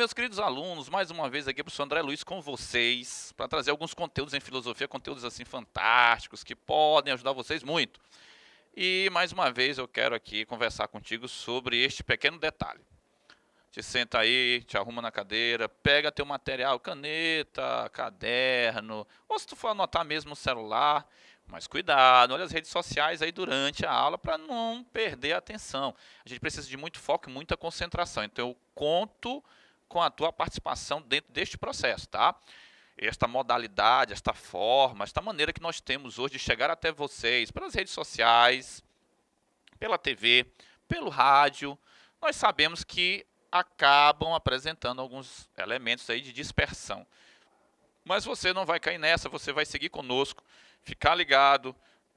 meus queridos alunos, mais uma vez aqui, professor André Luiz com vocês, para trazer alguns conteúdos em filosofia, conteúdos assim fantásticos, que podem ajudar vocês muito. E mais uma vez eu quero aqui conversar contigo sobre este pequeno detalhe. Te senta aí, te arruma na cadeira, pega teu material, caneta, caderno, ou se tu for anotar mesmo no celular, mas cuidado, olha as redes sociais aí durante a aula para não perder a atenção. A gente precisa de muito foco e muita concentração, então eu conto com a tua participação dentro deste processo, tá? Esta modalidade, esta forma, esta maneira que nós temos hoje de chegar até vocês pelas redes sociais, pela TV, pelo rádio, nós sabemos que acabam apresentando alguns elementos aí de dispersão. Mas você não vai cair nessa, você vai seguir conosco, ficar ligado,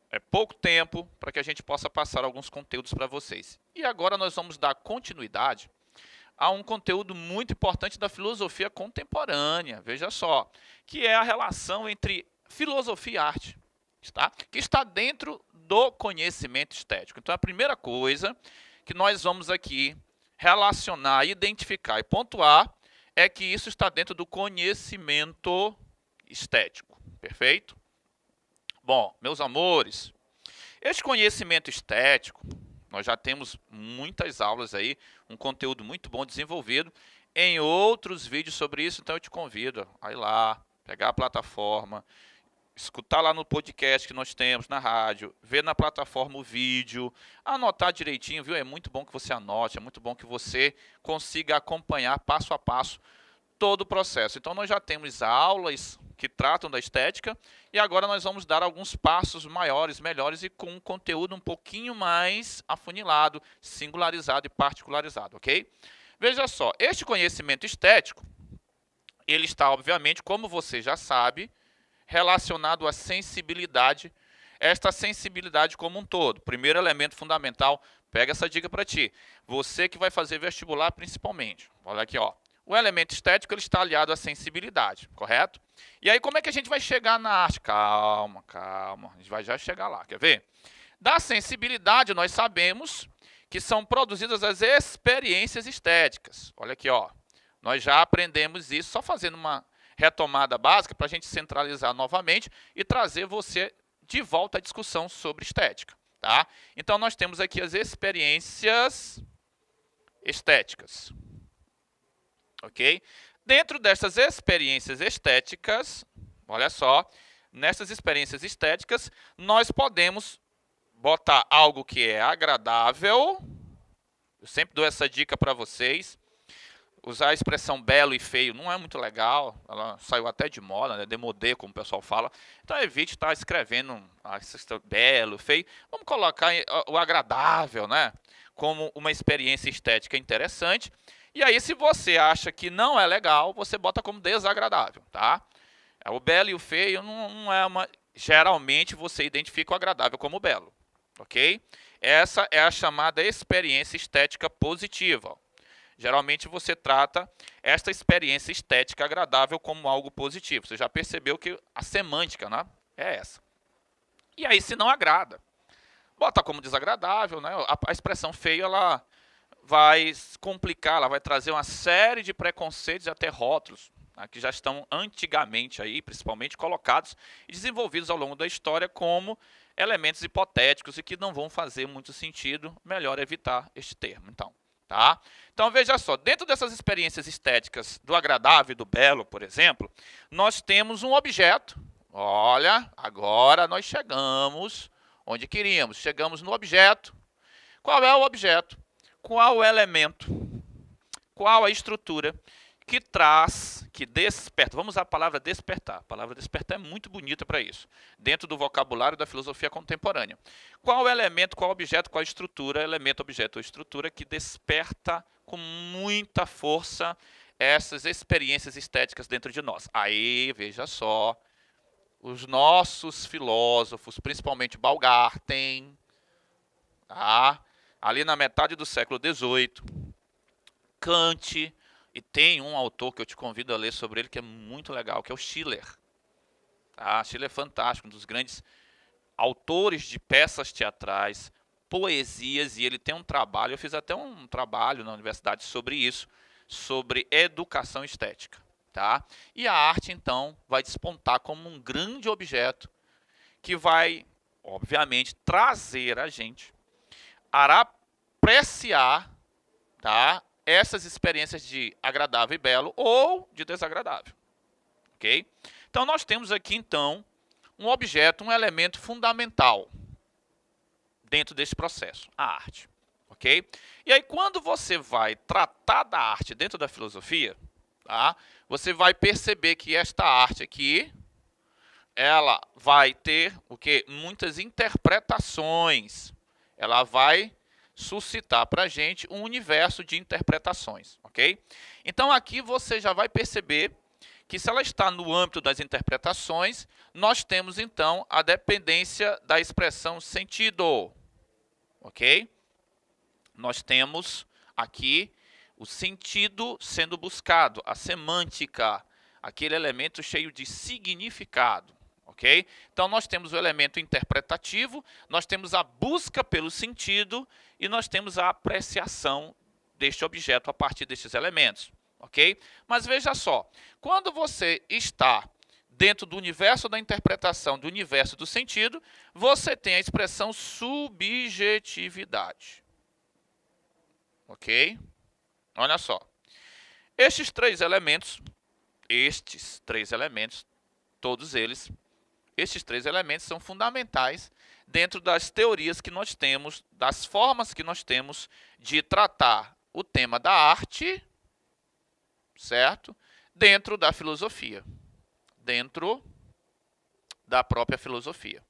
é pouco tempo para que a gente possa passar alguns conteúdos para vocês. E agora nós vamos dar continuidade a um conteúdo muito importante da filosofia contemporânea, veja só, que é a relação entre filosofia e arte, tá? Que está dentro do conhecimento estético. Então a primeira coisa que nós vamos aqui relacionar, identificar e pontuar é que isso está dentro do conhecimento estético, perfeito? Bom, meus amores, este conhecimento estético, nós já temos muitas aulas aí, um conteúdo muito bom desenvolvido em outros vídeos sobre isso, então eu te convido a ir lá, pegar a plataforma, escutar lá no podcast que nós temos, na rádio, ver na plataforma o vídeo, anotar direitinho, viu? É muito bom que você anote, é muito bom que você consiga acompanhar passo a passo todo o processo. Então nós já temos aulas que tratam da estética e agora nós vamos dar alguns passos maiores, melhores e com um conteúdo um pouquinho mais afunilado, singularizado e particularizado, ok? Veja só, este conhecimento estético, ele está obviamente, como você já sabe, relacionado à sensibilidade, esta sensibilidade como um todo. Primeiro elemento fundamental, pega essa dica para ti. Você que vai fazer vestibular principalmente. Olha aqui, ó. O elemento estético ele está aliado à sensibilidade, correto? E aí como é que a gente vai chegar na arte? Calma, calma, a gente vai já chegar lá, quer ver? Da sensibilidade nós sabemos que são produzidas as experiências estéticas. Olha aqui, ó. Nós já aprendemos isso só fazendo uma retomada básica para a gente centralizar novamente e trazer você de volta à discussão sobre estética, tá? Então nós temos aqui as experiências estéticas, ok? Dentro dessas experiências estéticas, olha só, nessas experiências estéticas nós podemos botar algo que é agradável, eu sempre dou essa dica para vocês. Usar a expressão belo e feio não é muito legal, ela saiu até de moda, né? Demodê, como o pessoal fala. Então evite estar escrevendo belo, feio. Vamos colocar o agradável, né? Como uma experiência estética interessante. E aí, se você acha que não é legal, você bota como desagradável, tá? O belo e o feio não é uma... Geralmente você identifica o agradável como belo, ok? Essa é a chamada experiência estética positiva. Geralmente você trata esta experiência estética agradável como algo positivo. Você já percebeu que a semântica, né, é essa. E aí, se não agrada, bota como desagradável, né? A expressão feio ela vai complicar, ela vai trazer uma série de preconceitos e até rótulos, né, que já estão antigamente aí, principalmente colocados e desenvolvidos ao longo da história como elementos hipotéticos e que não vão fazer muito sentido. Melhor evitar este termo, então. Tá? Então veja só, dentro dessas experiências estéticas do agradável e do belo, por exemplo, nós temos um objeto. Olha, agora nós chegamos onde queríamos. Chegamos no objeto. Qual é o objeto? Qual o elemento? Qual a estrutura que traz, que desperta? Vamos usar a palavra despertar. A palavra despertar é muito bonita para isso, dentro do vocabulário da filosofia contemporânea. Qual elemento, qual objeto, qual estrutura, elemento, objeto ou estrutura que desperta com muita força essas experiências estéticas dentro de nós? Aí, veja só, os nossos filósofos, principalmente Baumgarten, tá? Ali na metade do século XVIII, Kant, e tem um autor que eu te convido a ler sobre ele que é muito legal, que é o Schiller. Tá? Schiller é fantástico, um dos grandes autores de peças teatrais, poesias, e ele tem um trabalho, eu fiz até um trabalho na universidade sobre isso, sobre educação estética, tá? E a arte, então, vai despontar como um grande objeto que vai, obviamente, trazer a gente a apreciar, tá, essas experiências de agradável e belo ou de desagradável, ok? Então, nós temos aqui, então, um objeto, um elemento fundamental dentro desse processo, a arte, ok? E aí, quando você vai tratar da arte dentro da filosofia, tá, você vai perceber que esta arte aqui, ela vai ter o quê? Muitas interpretações. Ela vai suscitar para a gente um universo de interpretações, ok? Então, aqui você já vai perceber que se ela está no âmbito das interpretações, nós temos, então, a dependência da expressão sentido, ok? Nós temos aqui o sentido sendo buscado, a semântica, aquele elemento cheio de significado, ok? Então, nós temos o elemento interpretativo, nós temos a busca pelo sentido e nós temos a apreciação deste objeto a partir destes elementos, ok? Mas veja só, quando você está dentro do universo da interpretação, do universo do sentido, você tem a expressão subjetividade, ok? Olha só, estes três elementos, todos eles, estes três elementos são fundamentais dentro das teorias que nós temos, das formas que nós temos de tratar o tema da arte, certo? Dentro da filosofia, dentro da própria filosofia,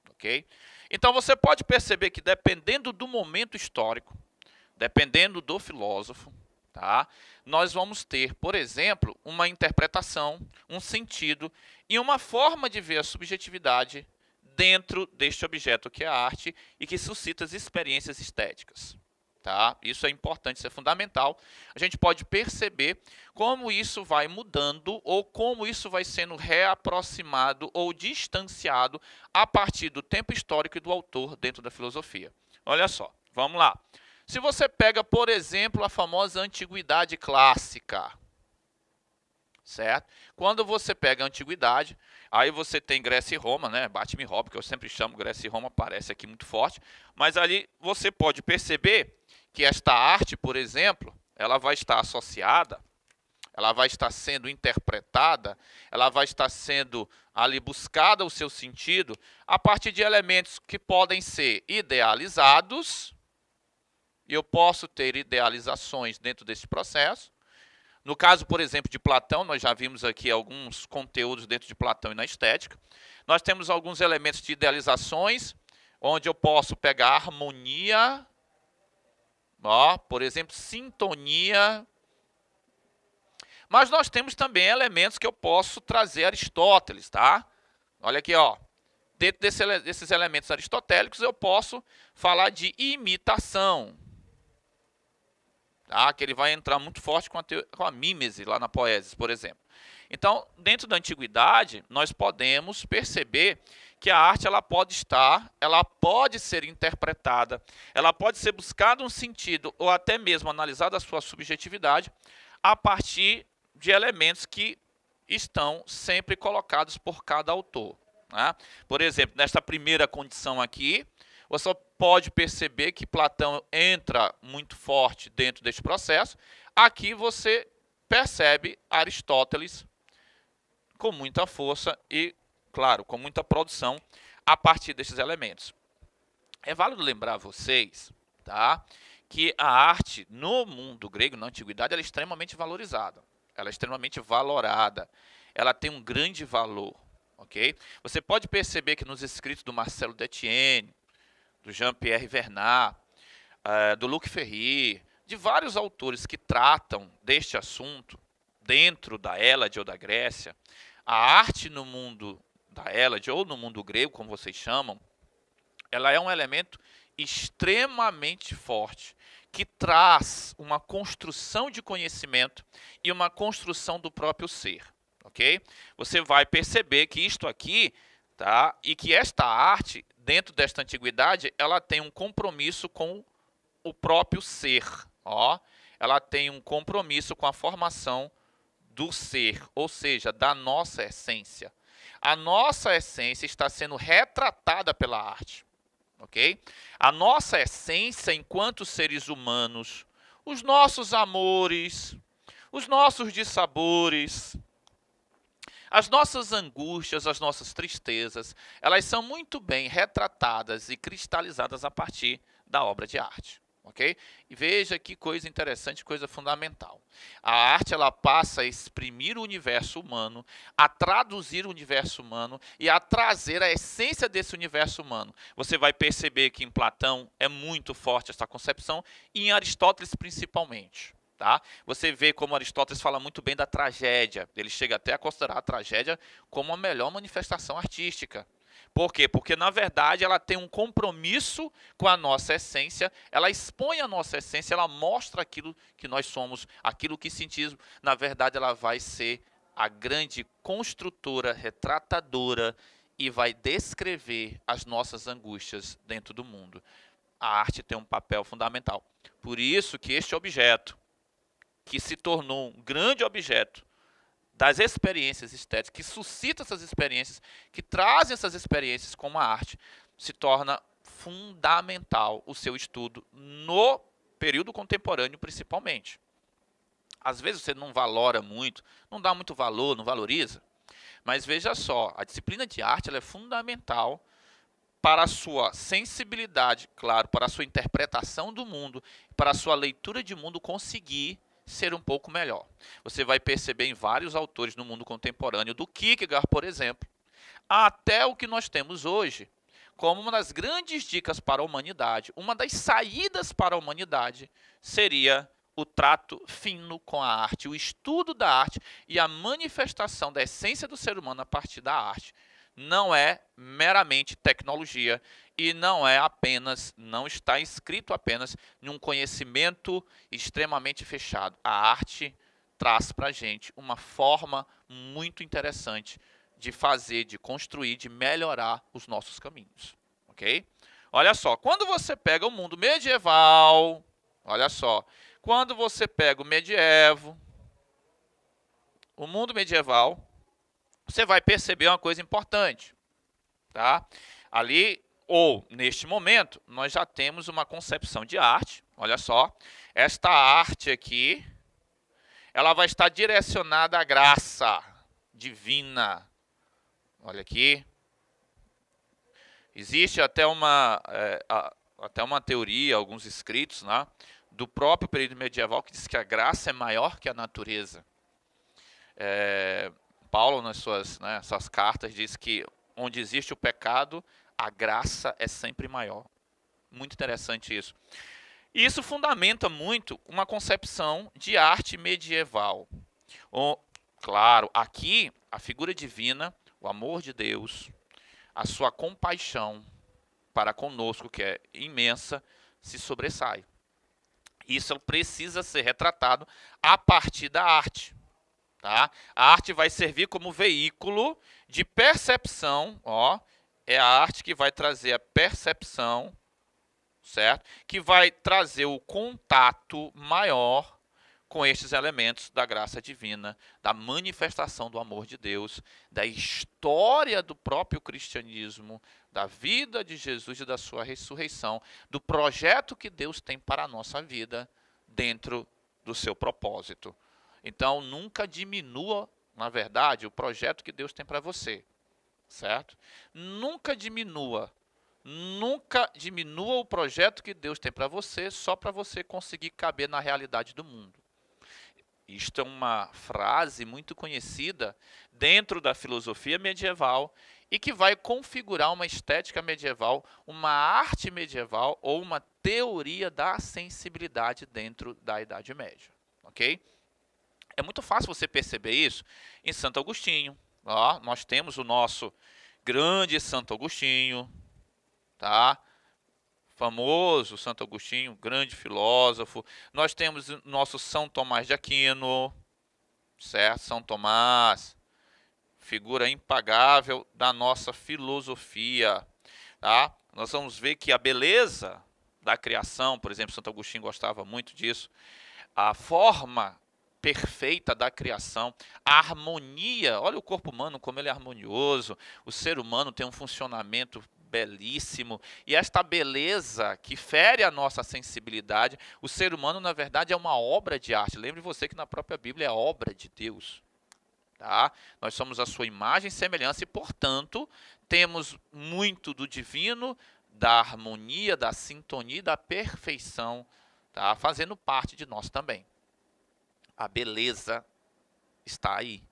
ok? Então você pode perceber que dependendo do momento histórico, dependendo do filósofo, tá? Nós vamos ter, por exemplo, uma interpretação, um sentido e uma forma de ver a subjetividade dentro deste objeto que é a arte e que suscita as experiências estéticas, tá? Isso é importante, isso é fundamental. A gente pode perceber como isso vai mudando ou como isso vai sendo reaproximado ou distanciado a partir do tempo histórico e do autor dentro da filosofia. Olha só, vamos lá. Se você pega, por exemplo, a famosa antiguidade clássica, certo? Quando você pega a antiguidade, aí você tem Grécia e Roma, né? Bate-me Roma, que eu sempre chamo Grécia e Roma, parece aqui muito forte, mas ali você pode perceber que esta arte, por exemplo, ela vai estar associada, ela vai estar sendo interpretada, ela vai estar sendo ali buscada o seu sentido a partir de elementos que podem ser idealizados. Eu posso ter idealizações dentro desse processo. No caso, por exemplo, de Platão, nós já vimos aqui alguns conteúdos dentro de Platão e na estética. Nós temos alguns elementos de idealizações, onde eu posso pegar harmonia, ó, por exemplo, sintonia. Mas nós temos também elementos que eu posso trazer Aristóteles, tá? Olha aqui, ó. Dentro desses elementos aristotélicos, eu posso falar de imitação. Tá? Que ele vai entrar muito forte com a mímese lá na poesis, por exemplo. Então, dentro da antiguidade, nós podemos perceber que a arte ela pode ser interpretada, ela pode ser buscada um sentido ou até mesmo analisada a sua subjetividade a partir de elementos que estão sempre colocados por cada autor. Né? Por exemplo, nesta primeira condição aqui, você pode perceber que Platão entra muito forte dentro deste processo. Aqui você percebe Aristóteles com muita força e, claro, com muita produção a partir desses elementos. É válido lembrar a vocês, tá, que a arte no mundo grego, na antiguidade, ela é extremamente valorizada. Ela é extremamente valorada. Ela tem um grande valor. Okay? Você pode perceber que nos escritos do Marcelo Detienne, do Jean-Pierre Vernat, do Luc Ferry, de vários autores que tratam deste assunto dentro da Hélade ou da Grécia, a arte no mundo da Hélade ou no mundo grego, como vocês chamam, ela é um elemento extremamente forte, que traz uma construção de conhecimento e uma construção do próprio ser. Okay? Você vai perceber que isto aqui, tá, e que esta arte, dentro desta antiguidade, ela tem um compromisso com o próprio ser. Ó. ela tem um compromisso com a formação do ser, ou seja, da nossa essência. A nossa essência está sendo retratada pela arte, ok? A nossa essência enquanto seres humanos, os nossos amores, os nossos dissabores, as nossas angústias, as nossas tristezas, elas são muito bem retratadas e cristalizadas a partir da obra de arte. Ok? E veja que coisa interessante, coisa fundamental. A arte ela passa a exprimir o universo humano, a traduzir o universo humano e a trazer a essência desse universo humano. Você vai perceber que em Platão é muito forte essa concepção e em Aristóteles principalmente. Tá? Você vê como Aristóteles fala muito bem da tragédia. Ele chega até a considerar a tragédia como a melhor manifestação artística. Por quê? Porque, na verdade, ela tem um compromisso com a nossa essência, ela expõe a nossa essência, ela mostra aquilo que nós somos, aquilo que sentimos. Na verdade, ela vai ser a grande construtora, retratadora e vai descrever as nossas angústias dentro do mundo. A arte tem um papel fundamental. Por isso que este objeto, que se tornou um grande objeto das experiências estéticas, que suscita essas experiências, que trazem essas experiências como a arte, se torna fundamental o seu estudo no período contemporâneo, principalmente. Às vezes você não valora muito, não dá muito valor, não valoriza, mas veja só, a disciplina de arte ela é fundamental para a sua sensibilidade, claro, para a sua interpretação do mundo, para a sua leitura de mundo conseguir ser um pouco melhor. Você vai perceber em vários autores no mundo contemporâneo, do Kierkegaard, por exemplo, até o que nós temos hoje, como uma das grandes dicas para a humanidade, uma das saídas para a humanidade, seria o trato fino com a arte, o estudo da arte e a manifestação da essência do ser humano a partir da arte. Não é meramente tecnologia e não é apenas, não está inscrito apenas em um conhecimento extremamente fechado. A arte traz para a gente uma forma muito interessante de fazer, de construir, de melhorar os nossos caminhos, ok? Olha só, quando você pega o mundo medieval, olha só, quando você pega o medievo, o mundo medieval, você vai perceber uma coisa importante, tá? Ali, ou neste momento, nós já temos uma concepção de arte, olha só, esta arte aqui, ela vai estar direcionada à graça divina, olha aqui, existe até uma teoria, alguns escritos, né, do próprio período medieval que diz que a graça é maior que a natureza. Paulo, nas suas cartas, diz que onde existe o pecado, a graça é sempre maior. Muito interessante isso. E isso fundamenta muito uma concepção de arte medieval. Claro, aqui a figura divina, o amor de Deus, a sua compaixão para conosco, que é imensa, se sobressai. Isso precisa ser retratado a partir da arte. Tá? A arte vai servir como veículo de percepção, ó, é a arte que vai trazer a percepção, certo? Que vai trazer o contato maior com estes elementos da graça divina, da manifestação do amor de Deus, da história do próprio cristianismo, da vida de Jesus e da sua ressurreição, do projeto que Deus tem para a nossa vida dentro do seu propósito. Então, nunca diminua, na verdade, o projeto que Deus tem para você, certo? Nunca diminua o projeto que Deus tem para você só para você conseguir caber na realidade do mundo. Isto é uma frase muito conhecida dentro da filosofia medieval e que vai configurar uma estética medieval, uma arte medieval ou uma teoria da sensibilidade dentro da Idade Média, ok? É muito fácil você perceber isso em Santo Agostinho. Ó, nós temos o nosso grande Santo Agostinho, tá? Famoso Santo Agostinho, grande filósofo. Nós temos o nosso São Tomás de Aquino, certo? São Tomás, figura impagável da nossa filosofia, tá? Nós vamos ver que a beleza da criação, por exemplo, Santo Agostinho gostava muito disso, a forma perfeita da criação, a harmonia. Olha o corpo humano como ele é harmonioso. O ser humano tem um funcionamento belíssimo, e esta beleza que fere a nossa sensibilidade, o ser humano na verdade é uma obra de arte. Lembre você que na própria Bíblia é obra de Deus, tá? Nós somos a sua imagem e semelhança e, portanto, temos muito do divino, da harmonia, da sintonia e da perfeição, tá? Fazendo parte de nós também. A beleza está aí.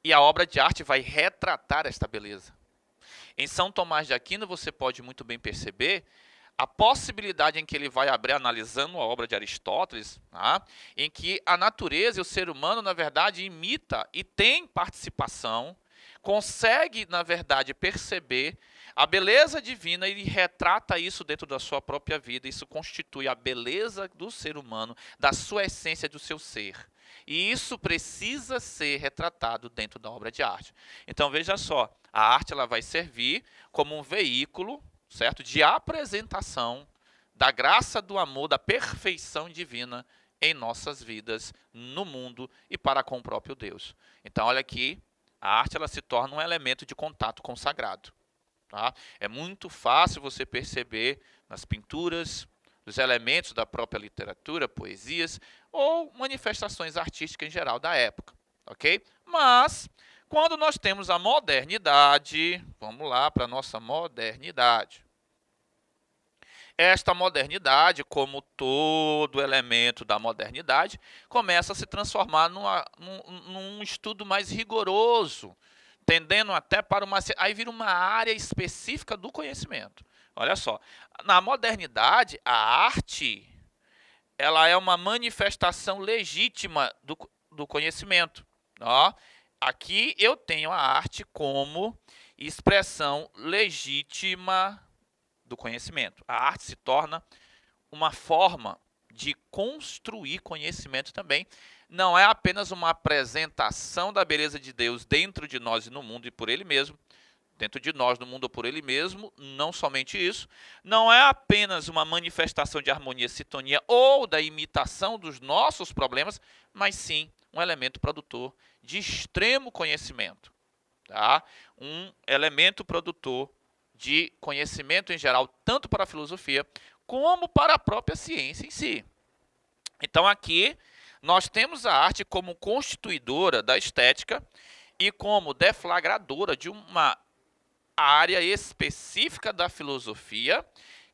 E a obra de arte vai retratar esta beleza. Em São Tomás de Aquino, você pode muito bem perceber a possibilidade em que ele vai abrir analisando a obra de Aristóteles, tá? Em que a natureza e o ser humano, na verdade, imita e tem participação, consegue, na verdade, perceber a beleza divina e retrata isso dentro da sua própria vida. Isso constitui a beleza do ser humano, da sua essência, do seu ser. E isso precisa ser retratado dentro da obra de arte. Então, veja só, a arte ela vai servir como um veículo, certo, de apresentação da graça, do amor, da perfeição divina em nossas vidas, no mundo e para com o próprio Deus. Então, olha aqui, a arte ela se torna um elemento de contato com o sagrado. Tá? É muito fácil você perceber nas pinturas, nos elementos da própria literatura, poesias ou manifestações artísticas em geral da época, ok? Mas, quando nós temos a modernidade, vamos lá para a nossa modernidade. Esta modernidade, como todo elemento da modernidade, começa a se transformar num estudo mais rigoroso, tendendo até para uma... Aí vira uma área específica do conhecimento. Olha só, na modernidade, a arte ela é uma manifestação legítima do conhecimento. Ó, aqui eu tenho a arte como expressão legítima do conhecimento. A arte se torna uma forma de construir conhecimento também. Não é apenas uma apresentação da beleza de Deus dentro de nós e no mundo e por Ele mesmo, dentro de nós, no mundo ou por Ele mesmo, não somente isso. Não é apenas uma manifestação de harmonia, sintonia ou da imitação dos nossos problemas, mas sim um elemento produtor de extremo conhecimento. Tá? Um elemento produtor de conhecimento em geral, tanto para a filosofia como para a própria ciência em si. Então aqui nós temos a arte como constituidora da estética e como deflagradora de uma área específica da filosofia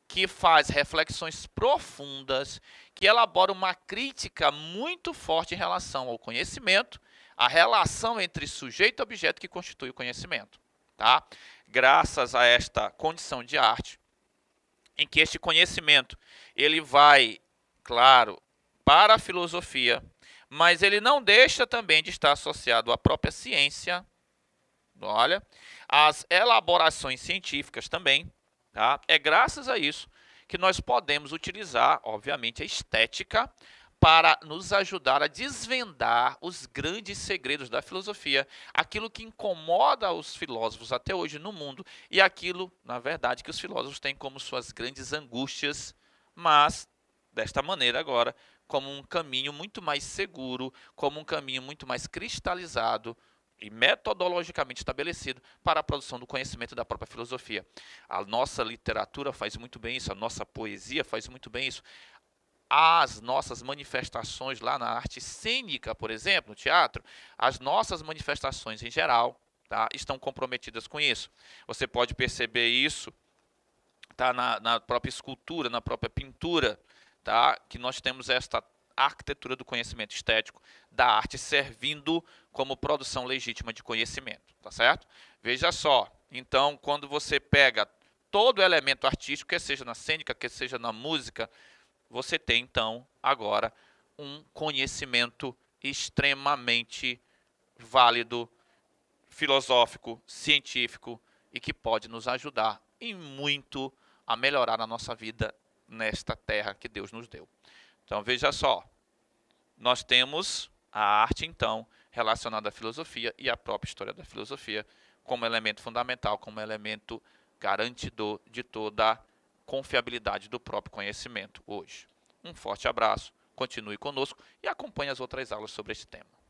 que faz reflexões profundas, que elabora uma crítica muito forte em relação ao conhecimento, a relação entre sujeito e objeto que constitui o conhecimento. Tá? Graças a esta condição de arte, em que este conhecimento ele vai, claro, para a filosofia, mas ele não deixa também de estar associado à própria ciência, olha, às elaborações científicas também. Tá? É graças a isso que nós podemos utilizar, obviamente, a estética para nos ajudar a desvendar os grandes segredos da filosofia, aquilo que incomoda os filósofos até hoje no mundo e aquilo, na verdade, que os filósofos têm como suas grandes angústias, mas, desta maneira agora, como um caminho muito mais seguro, como um caminho muito mais cristalizado e metodologicamente estabelecido para a produção do conhecimento da própria filosofia. A nossa literatura faz muito bem isso, a nossa poesia faz muito bem isso. As nossas manifestações lá na arte cênica, por exemplo, no teatro, as nossas manifestações em geral, tá, estão comprometidas com isso. Você pode perceber isso, tá, na própria escultura, na própria pintura, tá, que nós temos esta arquitetura do conhecimento estético da arte servindo como produção legítima de conhecimento, tá certo? Veja só, então, quando você pega todo elemento artístico, quer seja na cênica, quer seja na música, você tem, então, agora, um conhecimento extremamente válido, filosófico, científico e que pode nos ajudar em muito a melhorar a nossa vida nesta terra que Deus nos deu. Então, veja só, nós temos a arte, então, relacionada à filosofia e à própria história da filosofia como elemento fundamental, como elemento garantidor de toda a confiabilidade do próprio conhecimento hoje. Um forte abraço. continue conosco e acompanhe as outras aulas sobre este tema.